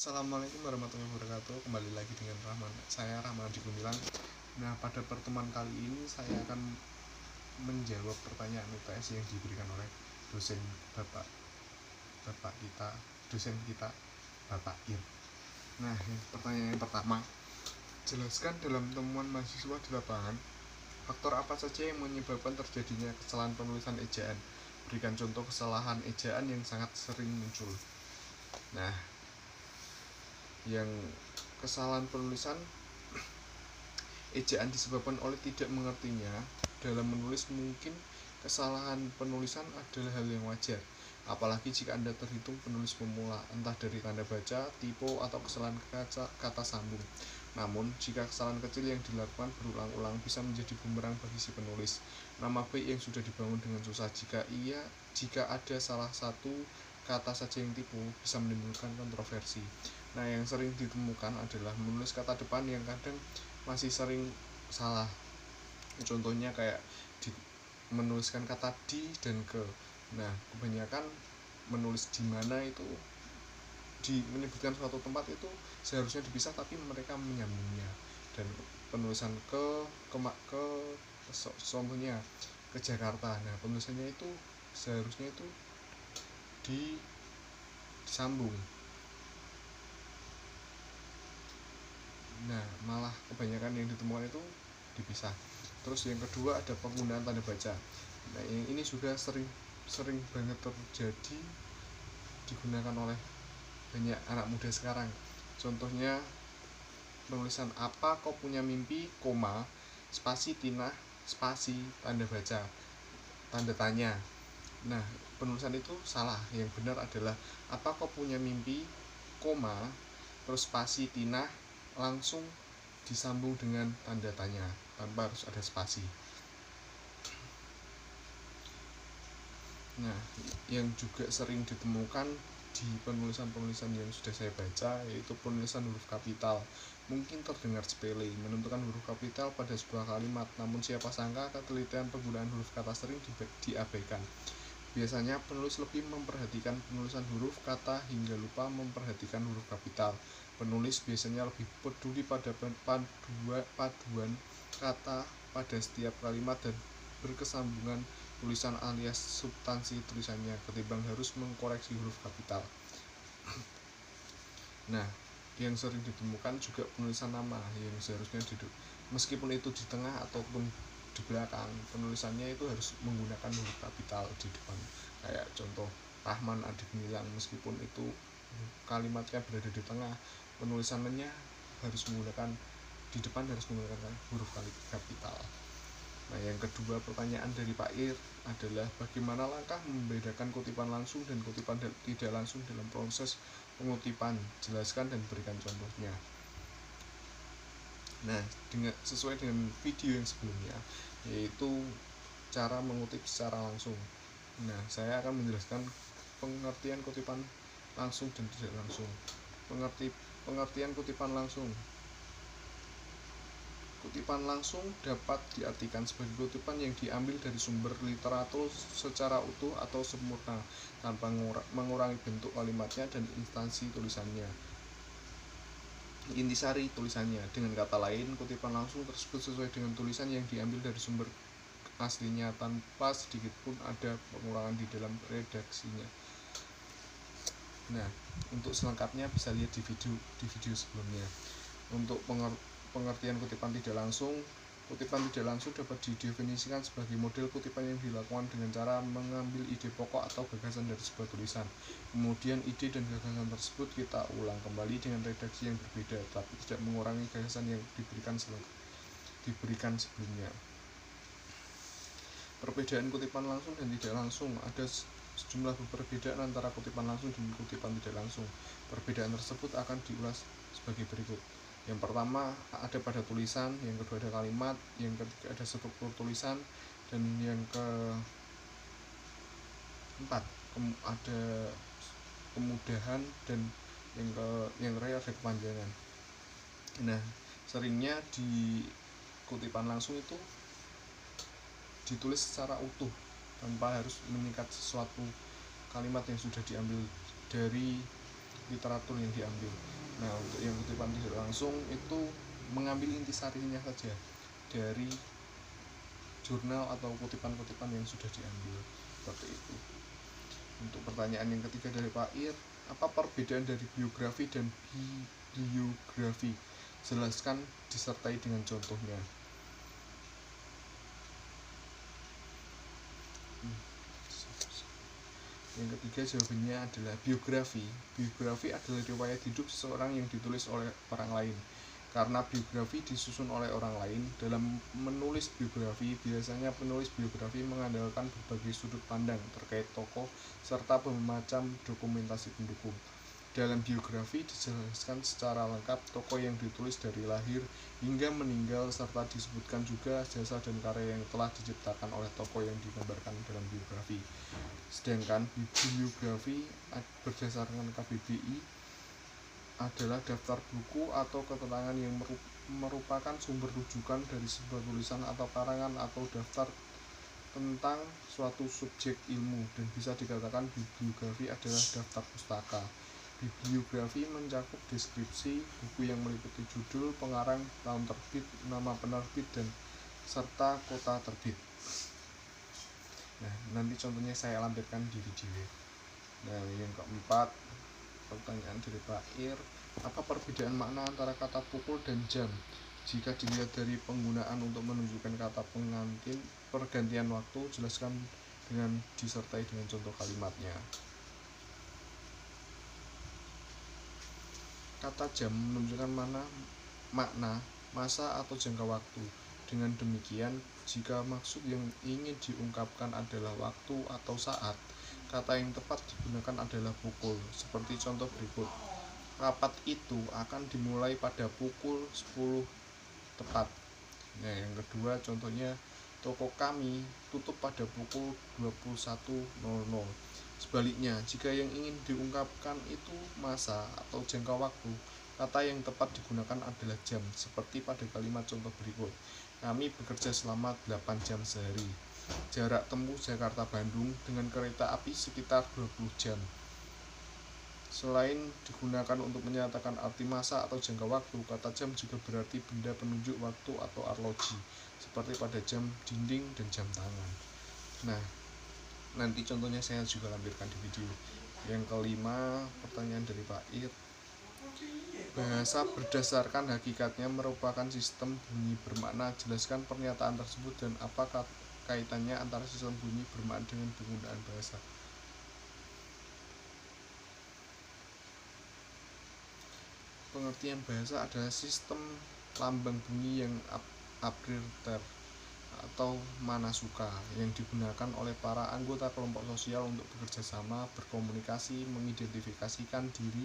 Assalamualaikum warahmatullahi wabarakatuh. Kembali lagi dengan saya Rahman di Gumilang. Nah, pada pertemuan kali ini saya akan menjawab pertanyaan UTS yang diberikan oleh dosen dosen kita Bapak Ir. Nah, pertanyaan yang pertama, jelaskan dalam temuan mahasiswa di lapangan faktor apa saja yang menyebabkan terjadinya kesalahan penulisan ejaan. Berikan contoh kesalahan ejaan yang sangat sering muncul. Nah, yang kesalahan penulisan ejaan disebabkan oleh tidak mengertinya dalam menulis. Mungkin kesalahan penulisan adalah hal yang wajar, apalagi jika Anda terhitung penulis pemula, entah dari tanda baca, typo, atau kesalahan kata sambung. Namun, jika kesalahan kecil yang dilakukan berulang-ulang bisa menjadi bumerang bagi si penulis. Nama baik yang sudah dibangun dengan susah, jika ada salah satu kata saja yang typo, bisa menimbulkan kontroversi. Nah, yang sering ditemukan adalah menulis kata depan yang kadang masih sering salah. Contohnya kayak menuliskan kata di dan ke. Nah, kebanyakan menulis di mana itu menyebutkan suatu tempat itu seharusnya dipisah, tapi mereka menyambungnya. Dan penulisan contohnya ke Jakarta. Nah, penulisannya itu seharusnya itu disambung. Nah, malah kebanyakan yang ditemukan itu dipisah. Terus yang kedua ada penggunaan tanda baca. Nah, ini juga sering banget terjadi digunakan oleh banyak anak muda sekarang. Contohnya penulisan apa kau punya mimpi, koma, spasi Tina, spasi tanda baca, tanda tanya. Nah, penulisan itu salah. Yang benar adalah apa kau punya mimpi, koma, terus spasi Tina, langsung disambung dengan tanda tanya tanpa harus ada spasi. Nah, yang juga sering ditemukan di penulisan yang sudah saya baca yaitu penulisan huruf kapital. Mungkin terdengar sepele menentukan huruf kapital pada sebuah kalimat, namun siapa sangka ketelitian penggunaan huruf kata sering diabaikan. Biasanya penulis lebih memperhatikan penulisan huruf kata hingga lupa memperhatikan huruf kapital. Penulis biasanya lebih peduli pada paduan kata pada setiap kalimat dan berkesambungan tulisan alias substansi tulisannya ketimbang harus mengkoreksi huruf kapital. Nah, yang sering ditemukan juga penulisan nama yang seharusnya meskipun itu di tengah ataupun di belakang, penulisannya itu harus menggunakan huruf kapital di depan. Kayak contoh Rahman Adi Gumilang, meskipun itu kalimatnya berada di tengah, penulisannya harus menggunakan di depan harus menggunakan huruf kapital. Nah, yang kedua pertanyaan dari Pak Ir adalah bagaimana langkah membedakan kutipan langsung dan kutipan tidak langsung dalam proses pengutipan. Jelaskan dan berikan contohnya. Nah, sesuai dengan video yang sebelumnya, yaitu cara mengutip secara langsung. Nah, saya akan menjelaskan pengertian kutipan langsung dan tidak langsung. Pengertian kutipan langsung. Kutipan langsung dapat diartikan sebagai kutipan yang diambil dari sumber literatur secara utuh atau sempurna tanpa mengurangi bentuk kalimatnya dan intisari tulisannya. Dengan kata lain, kutipan langsung tersebut sesuai dengan tulisan yang diambil dari sumber aslinya tanpa sedikit pun ada pengurangan di dalam redaksinya. Nah, untuk selengkapnya bisa lihat di video sebelumnya. Untuk pengertian kutipan tidak langsung dapat didefinisikan sebagai model kutipan yang dilakukan dengan cara mengambil ide pokok atau gagasan dari sebuah tulisan. Kemudian ide dan gagasan tersebut kita ulang kembali dengan redaksi yang berbeda, tapi tidak mengurangi gagasan yang diberikan sebelumnya. Perbedaan kutipan langsung dan tidak langsung. Ada sejumlah perbedaan antara kutipan langsung dan kutipan tidak langsung. Perbedaan tersebut akan diulas sebagai berikut. Yang pertama ada pada tulisan, yang kedua ada kalimat, yang ketiga ada struktur tulisan, dan yang keempat ada kemudahan, dan yang terakhir ada kepanjangan. Nah, seringnya di kutipan langsung itu ditulis secara utuh tanpa harus menyikat sesuatu kalimat yang sudah diambil dari literatur yang diambil. Nah, untuk yang kutipan tidak langsung itu mengambil intisarinya saja dari jurnal atau kutipan-kutipan yang sudah diambil, seperti itu. Untuk pertanyaan yang ketiga dari Pak Ir, apa perbedaan dari biografi dan bibliografi? Jelaskan disertai dengan contohnya. Yang ketiga jawabannya adalah biografi. Biografi adalah riwayat hidup seseorang yang ditulis oleh orang lain. Karena biografi disusun oleh orang lain, dalam menulis biografi, biasanya penulis biografi mengandalkan berbagai sudut pandang terkait tokoh serta bermacam dokumentasi pendukung. Dalam biografi dijelaskan secara lengkap tokoh yang ditulis dari lahir hingga meninggal serta disebutkan juga jasa dan karya yang telah diciptakan oleh tokoh yang digambarkan dalam biografi. Sedangkan bibliografi berdasarkan KBBI adalah daftar buku atau keterangan yang merupakan sumber rujukan dari sebuah tulisan atau karangan atau daftar tentang suatu subjek ilmu, dan bisa dikatakan bibliografi adalah daftar pustaka. Bibliografi mencakup deskripsi buku yang meliputi judul, pengarang, tahun terbit, nama penerbit, dan serta kota terbit. Nah, nanti contohnya saya lampirkan di video. Nah, yang keempat, pertanyaan dari Pak Ir, apa perbedaan makna antara kata pukul dan jam? Jika dilihat dari penggunaan untuk menunjukkan kata pengantin pergantian waktu, jelaskan dengan disertai dengan contoh kalimatnya. Kata jam menunjukkan makna, masa atau jangka waktu. Dengan demikian, jika maksud yang ingin diungkapkan adalah waktu atau saat, kata yang tepat digunakan adalah pukul. Seperti contoh berikut. Rapat itu akan dimulai pada pukul 10 tepat. Nah, yang kedua contohnya, toko kami tutup pada pukul 21.00. Sebaliknya, jika yang ingin diungkapkan itu masa atau jangka waktu, kata yang tepat digunakan adalah jam, seperti pada kalimat contoh berikut. Kami bekerja selama 8 jam sehari. Jarak tempuh Jakarta-Bandung dengan kereta api sekitar 20 jam. Selain digunakan untuk menyatakan arti masa atau jangka waktu, kata jam juga berarti benda penunjuk waktu atau arloji, seperti pada jam dinding dan jam tangan. Nah, nanti contohnya saya juga lampirkan di video. Yang kelima, pertanyaan dari Pak Ir, bahasa berdasarkan hakikatnya merupakan sistem bunyi bermakna. Jelaskan pernyataan tersebut dan apa kaitannya antara sistem bunyi bermakna dengan penggunaan bahasa. Pengertian bahasa adalah sistem lambang bunyi yang arbitrary atau manasuka yang digunakan oleh para anggota kelompok sosial untuk bekerja sama, berkomunikasi, mengidentifikasikan diri.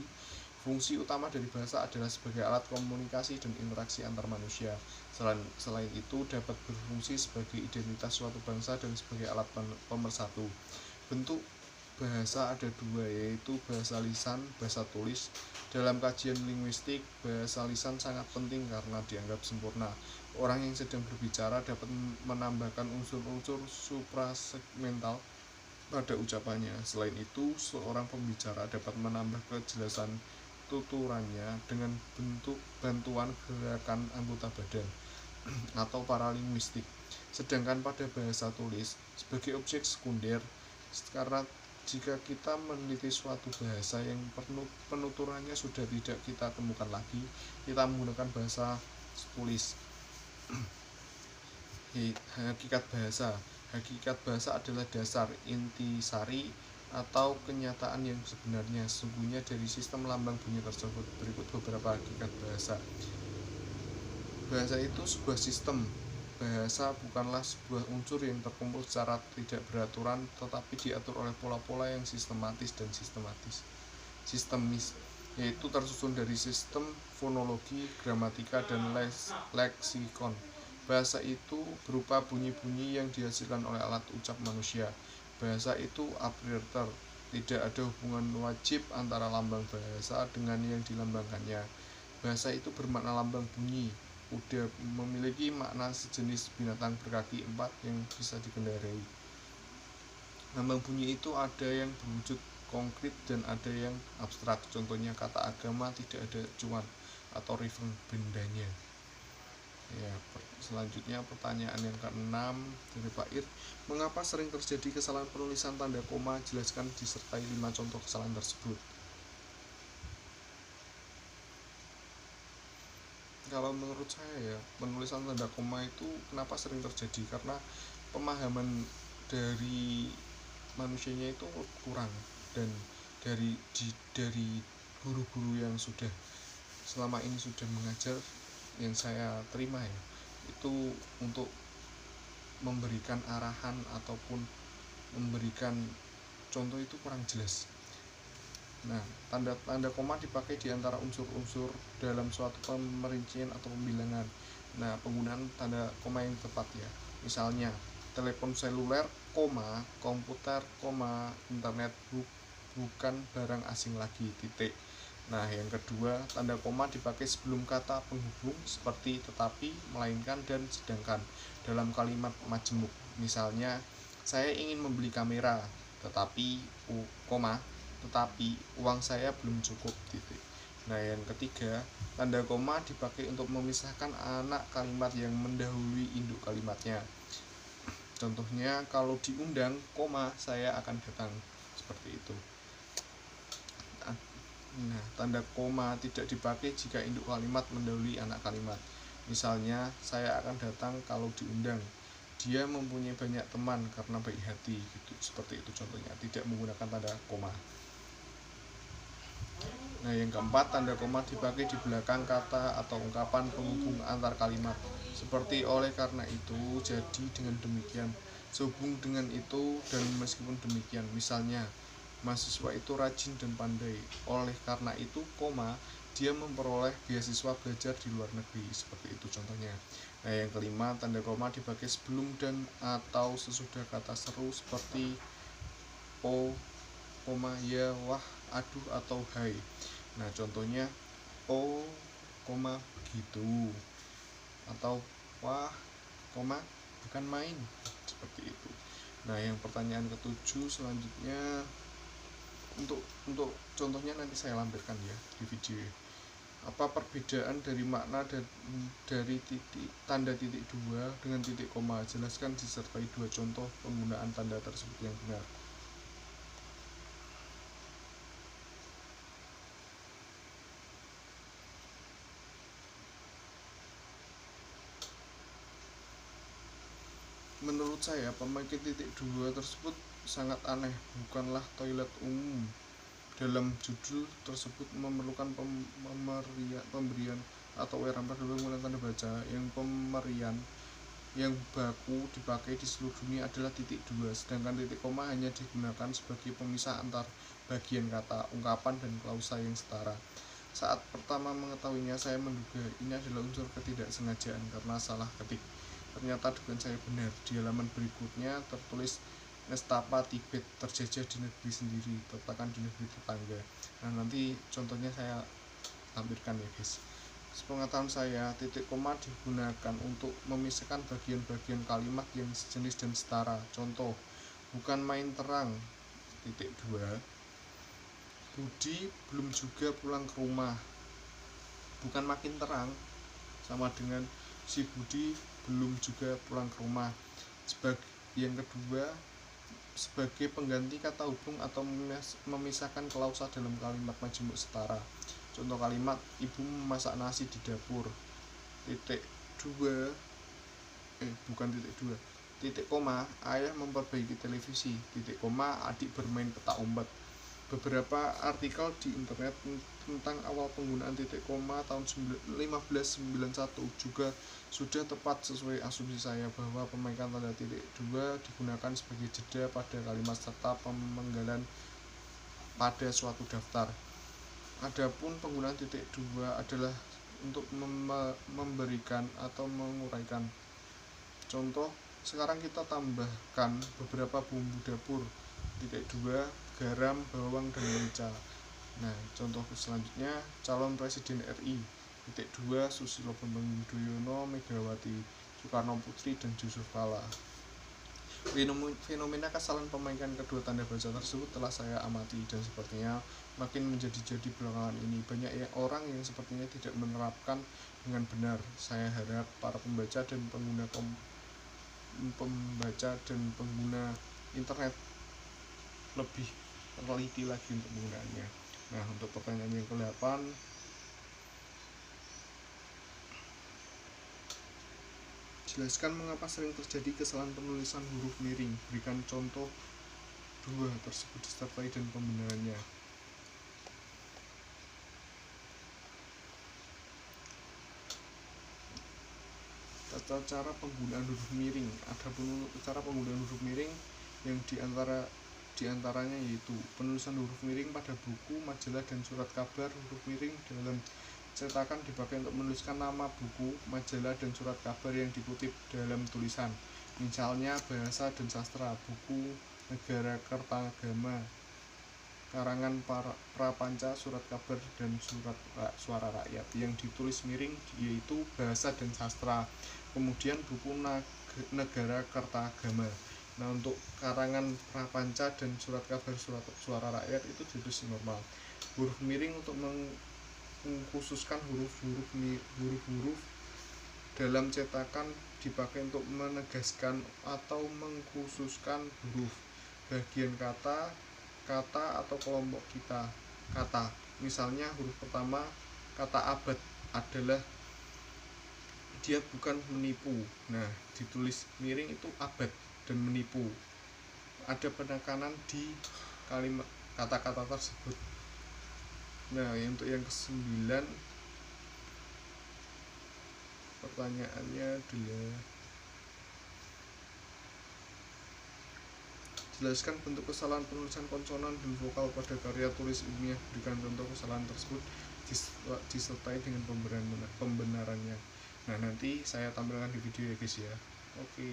Fungsi utama dari bahasa adalah sebagai alat komunikasi dan interaksi antar manusia. Selain itu dapat berfungsi sebagai identitas suatu bangsa dan sebagai alat pemersatu. Bentuk bahasa ada dua, yaitu bahasa lisan, bahasa tulis. Dalam kajian linguistik, bahasa lisan sangat penting karena dianggap sempurna. Orang yang sedang berbicara dapat menambahkan unsur-unsur suprasegmental pada ucapannya. Selain itu, seorang pembicara dapat menambah kejelasan tuturannya dengan bentuk bantuan gerakan anggota badan atau paralinguistik. Sedangkan pada bahasa tulis, sebagai objek sekunder, karena jika kita meneliti suatu bahasa yang penuturannya sudah tidak kita temukan lagi, kita menggunakan bahasa tulis. Hakikat bahasa adalah dasar, intisari, atau kenyataan yang sebenarnya sesungguhnya dari sistem lambang bunyi tersebut. Berikut beberapa hakikat bahasa. Bahasa itu sebuah sistem. Bahasa bukanlah sebuah unsur yang terkumpul secara tidak beraturan, tetapi diatur oleh pola-pola yang sistematis, yaitu tersusun dari sistem fonologi, gramatika, dan leksikon. Bahasa itu berupa bunyi-bunyi yang dihasilkan oleh alat ucap manusia. Bahasa itu arbitrary, tidak ada hubungan wajib antara lambang bahasa dengan yang dilambangkannya. Bahasa itu bermakna lambang bunyi. Kuda memiliki makna sejenis binatang berkaki 4 yang bisa dikendarai. Lambang bunyi itu ada yang berwujud konkret dan ada yang abstrak. Contohnya kata agama tidak ada cuan atau reference bendanya. Ya, selanjutnya pertanyaan yang ke-6 dari Pak Ir. Mengapa sering terjadi kesalahan penulisan tanda koma? Jelaskan disertai 5 contoh kesalahan tersebut. Kalau menurut saya ya, penulisan tanda koma itu kenapa sering terjadi? Karena pemahaman dari manusianya itu kurang, dan dari guru-guru yang sudah selama ini sudah mengajar yang saya terima ya, itu untuk memberikan arahan ataupun memberikan contoh itu kurang jelas. Nah, tanda koma dipakai di antara unsur-unsur dalam suatu pemerincian atau pembilangan. Nah, penggunaan tanda koma yang tepat ya. Misalnya, telepon seluler, koma, komputer, koma, internet, bukan barang asing lagi, titik. Nah, yang kedua, tanda koma dipakai sebelum kata penghubung seperti tetapi, melainkan, dan sedangkan dalam kalimat majemuk. Misalnya, saya ingin membeli kamera, tetapi uang saya belum cukup, titik. Nah, yang ketiga, tanda koma dipakai untuk memisahkan anak kalimat yang mendahului induk kalimatnya. Contohnya, kalau diundang, koma, saya akan datang, seperti itu. Nah, tanda koma tidak dipakai jika induk kalimat mendahului anak kalimat. Misalnya, saya akan datang kalau diundang. Dia mempunyai banyak teman karena baik hati, gitu. Seperti itu contohnya, tidak menggunakan tanda koma. Nah, yang keempat, tanda koma dipakai di belakang kata atau ungkapan penghubung antar kalimat. Seperti oleh karena itu, jadi dengan demikian, sehubung dengan itu, dan meskipun demikian. Misalnya, mahasiswa itu rajin dan pandai. Oleh karena itu, koma, dia memperoleh beasiswa belajar di luar negeri. Seperti itu contohnya. Nah, yang kelima, tanda koma dipakai sebelum dan atau sesudah kata seru seperti oh, koma, ya, wah, aduh, atau hai. Nah, contohnya oh, koma, begitu, atau wah, koma, bukan main, seperti itu. Nah, yang pertanyaan ke-7 selanjutnya, untuk contohnya nanti saya lampirkan ya di video. Apa perbedaan dari makna dari tanda titik 2 dengan titik koma? Jelaskan disertai 2 contoh penggunaan tanda tersebut yang benar. Menurut saya, pemakai titik 2 tersebut sangat aneh, bukanlah toilet umum. Dalam judul tersebut memerlukan pemberian atau uraian pada penggunaan tanda baca yang pemberian yang baku dipakai di seluruh dunia adalah titik 2, sedangkan titik koma hanya digunakan sebagai pemisah antar bagian kata, ungkapan, dan klausa yang setara. Saat pertama mengetahuinya, saya menduga ini adalah unsur ketidaksengajaan karena salah ketik. Ternyata dugaan saya benar. Di halaman berikutnya tertulis Nestapa Tibet terjajah di negeri sendiri, tertekan di negeri tetangga. Nah, nanti contohnya saya tampilkan ya guys. Sepengetahuan saya, titik koma digunakan untuk memisahkan bagian-bagian kalimat yang sejenis dan setara. Contoh, bukan main terang, titik 2. Budi belum juga pulang ke rumah. Bukan makin terang, sama dengan si Budi belum juga pulang ke rumah. Yang kedua, sebagai pengganti kata hubung atau memisahkan klausa dalam kalimat majemuk setara. Contoh kalimat, ibu memasak nasi di dapur. Titik 2, bukan titik 2, titik koma, ayah memperbaiki televisi. Titik koma, adik bermain petak umpet. Beberapa artikel di internet tentang awal penggunaan titik koma tahun 1591 juga sudah tepat sesuai asumsi saya bahwa pemakaian tanda titik 2 digunakan sebagai jeda pada kalimat serta pemenggalan pada suatu daftar. Adapun penggunaan titik 2 adalah untuk memberikan atau menguraikan. Contoh, sekarang kita tambahkan beberapa bumbu dapur. Titik 2, garam, bawang, dan merica. Nah, contoh selanjutnya, calon presiden RI. Titik 2, Susilo Bambang Yudhoyono, Megawati Soekarno Putri, dan Yusuf Kala. Fenomena kesalahan perbaikan kedua tanda baca tersebut telah saya amati dan sepertinya makin menjadi-jadi belakangan ini. Banyak orang yang sepertinya tidak menerapkan dengan benar. Saya harap para pembaca dan pengguna internet lebih teliti lagi untuk penggunaannya. Nah, untuk pertanyaan yang ke-8, jelaskan mengapa sering terjadi kesalahan penulisan huruf miring. Berikan contoh dua tersebut disertai dan pembenarannya. Tata cara penggunaan huruf miring. Adapun cara penggunaan huruf miring yang diantaranya yaitu penulisan huruf miring pada buku, majalah, dan surat kabar. Huruf miring dalam cetakan dipakai untuk menuliskan nama buku, majalah, dan surat kabar yang dikutip dalam tulisan. Misalnya Bahasa dan Sastra, buku Negara Kertagama, karangan Prapanca, surat kabar, dan suara rakyat. Yang ditulis miring yaitu Bahasa dan Sastra. Kemudian buku Negara Kertagama. Nah, untuk karangan Prapanca dan surat kabar, suara rakyat itu ditulis normal. Huruf miring untuk mengkhususkan huruf-huruf dalam cetakan dipakai untuk menegaskan atau mengkhususkan huruf, bagian kata atau kelompok kata. Misalnya huruf pertama kata abad adalah dia bukan menipu. Nah, ditulis miring itu abad dan menipu. Ada penekanan di kalimat kata-kata tersebut. Nah, untuk yang ke-9, pertanyaannya adalah jelaskan bentuk kesalahan penulisan konsonan dan vokal pada karya tulis ilmiah. Berikan contoh kesalahan tersebut disertai dengan pembenarannya. Nah, nanti saya tampilkan di video ya guys ya. Oke.